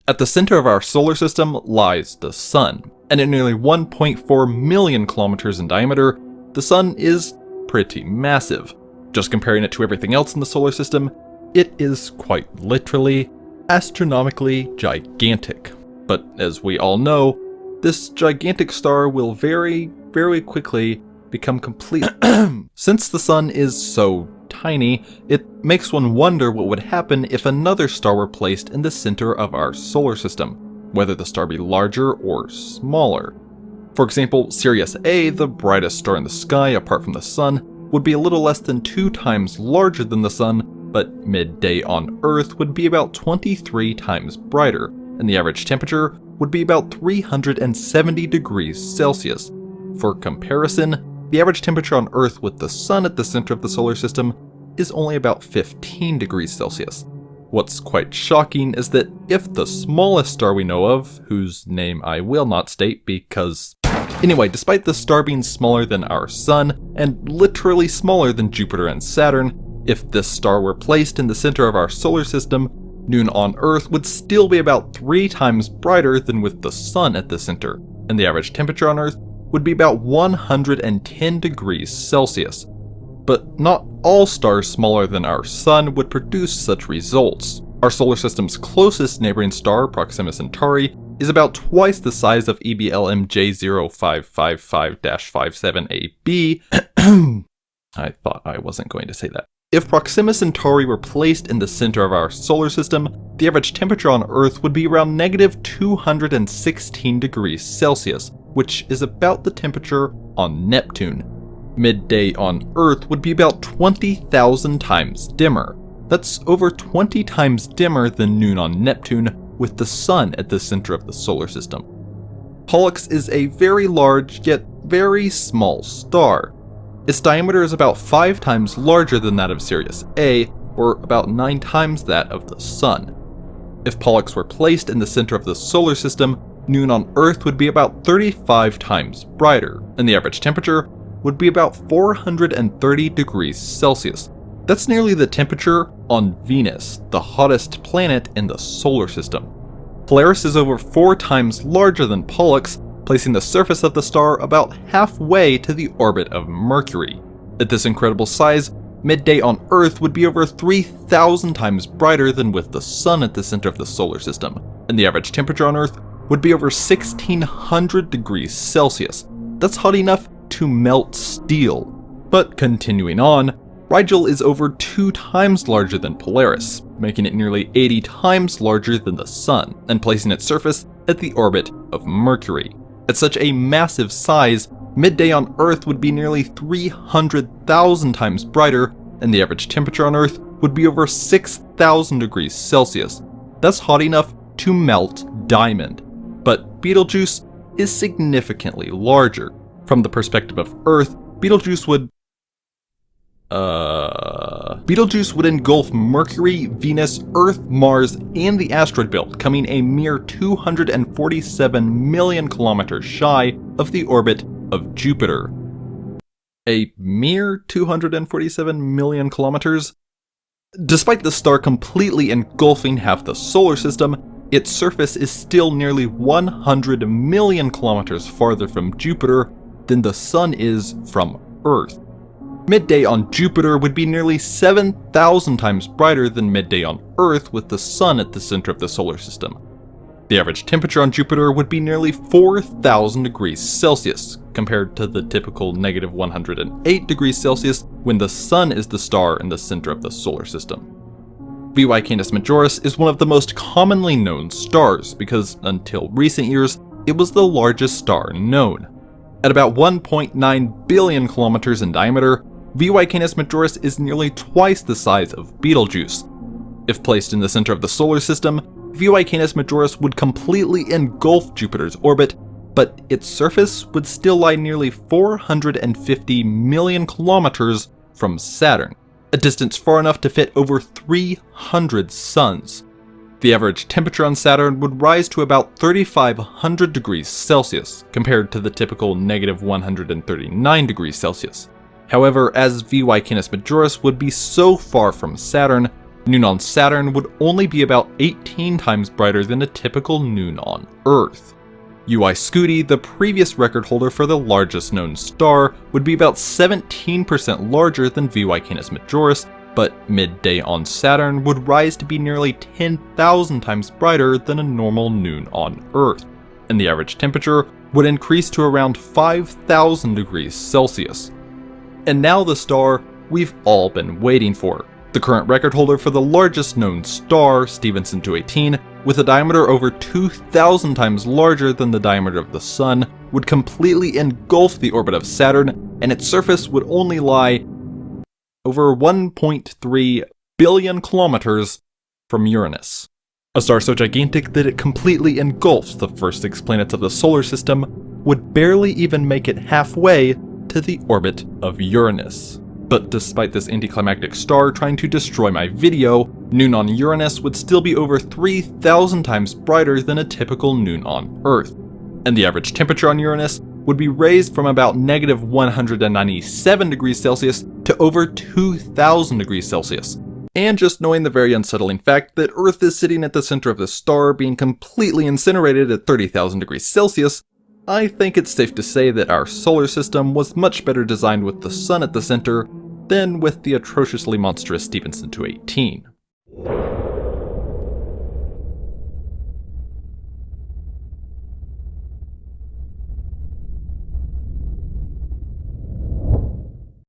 At the center of our solar system lies the Sun, and at nearly 1.4 million kilometers in diameter, the Sun is pretty massive. Just comparing it to everything else in the solar system, it is quite literally, astronomically gigantic. But as we all know, this gigantic star will very, very quickly become complete. Since the Sun is so tiny, it makes one wonder what would happen if another star were placed in the center of our solar system, whether the star be larger or smaller. For example, Sirius A, the brightest star in the sky apart from the Sun, would be a little less than 2 times larger than the Sun, but midday on Earth would be about 23 times brighter, and the average temperature would be about 370 degrees Celsius. For comparison, the average temperature on Earth with the Sun at the center of the solar system is only about 15 degrees Celsius. What's quite shocking is that if the smallest star we know of, whose name I will not state because... Anyway, despite the star being smaller than our Sun, and literally smaller than Jupiter and Saturn, if this star were placed in the center of our solar system, noon on Earth would still be about 3 times brighter than with the Sun at the center, and the average temperature on Earth would be about 110 degrees Celsius. But not all stars smaller than our Sun would produce such results. Our solar system's closest neighboring star, Proxima Centauri, is about twice the size of EBLM J0555-57AB. I thought I wasn't going to say that. If Proxima Centauri were placed in the center of our solar system, the average temperature on Earth would be around negative 216 degrees Celsius, which is about the temperature on Neptune. Midday on Earth would be about 20,000 times dimmer. That's over 20 times dimmer than noon on Neptune, with the Sun at the center of the solar system. Pollux is a very large yet very small star. Its diameter is about 5 times larger than that of Sirius A, or about 9 times that of the Sun. If Pollux were placed in the center of the solar system, noon on Earth would be about 35 times brighter, and the average temperature would be about 430 degrees Celsius. That's nearly the temperature on Venus, the hottest planet in the solar system. Polaris is over 4 times larger than Pollux, placing the surface of the star about halfway to the orbit of Mercury. At this incredible size, midday on Earth would be over 3,000 times brighter than with the Sun at the center of the solar system, and the average temperature on Earth would be over 1,600 degrees Celsius. That's hot enough to melt steel. But continuing on, Rigel is over 2 times larger than Polaris, making it nearly 80 times larger than the Sun, and placing its surface at the orbit of Mercury. At such a massive size, midday on Earth would be nearly 300,000 times brighter, and the average temperature on Earth would be over 6,000 degrees Celsius. That's hot enough to melt diamond. But Betelgeuse is significantly larger. From the perspective of Earth, Betelgeuse would engulf Mercury, Venus, Earth, Mars, and the asteroid belt, coming a mere 247 million kilometers shy of the orbit of Jupiter. A mere 247 million kilometers? Despite the star completely engulfing half the solar system, its surface is still nearly 100 million kilometers farther from Jupiter than the Sun is from Earth. Midday on Jupiter would be nearly 7,000 times brighter than midday on Earth with the Sun at the center of the solar system. The average temperature on Jupiter would be nearly 4,000 degrees Celsius, compared to the typical negative 108 degrees Celsius when the Sun is the star in the center of the solar system. VY Canis Majoris is one of the most commonly known stars because, until recent years, it was the largest star known. At about 1.9 billion kilometers in diameter, VY Canis Majoris is nearly twice the size of Betelgeuse. If placed in the center of the solar system, VY Canis Majoris would completely engulf Jupiter's orbit, but its surface would still lie nearly 450 million kilometers from Saturn, a distance far enough to fit over 300 suns. The average temperature on Saturn would rise to about 3,500 degrees Celsius, compared to the typical negative 139 degrees Celsius. However, as VY Canis Majoris would be so far from Saturn, noon on Saturn would only be about 18 times brighter than a typical noon on Earth. UI Scuti, the previous record holder for the largest known star, would be about 17% larger than VY Canis Majoris, but midday on Saturn would rise to be nearly 10,000 times brighter than a normal noon on Earth, and the average temperature would increase to around 5,000 degrees Celsius. And now the star we've all been waiting for. The current record holder for the largest known star, Stephenson 218, with a diameter over 2,000 times larger than the diameter of the Sun, would completely engulf the orbit of Saturn, and its surface would only lie over 1.3 billion kilometers from Uranus. A star so gigantic that it completely engulfs the first 6 planets of the solar system would barely even make it halfway to the orbit of Uranus. But despite this anticlimactic star trying to destroy my video, noon on Uranus would still be over 3,000 times brighter than a typical noon on Earth, and the average temperature on Uranus would be raised from about negative 197 degrees Celsius to over 2,000 degrees Celsius. And just knowing the very unsettling fact that Earth is sitting at the center of the star being completely incinerated at 30,000 degrees Celsius, I think it's safe to say that our solar system was much better designed with the Sun at the center than with the atrociously monstrous Stephenson 218.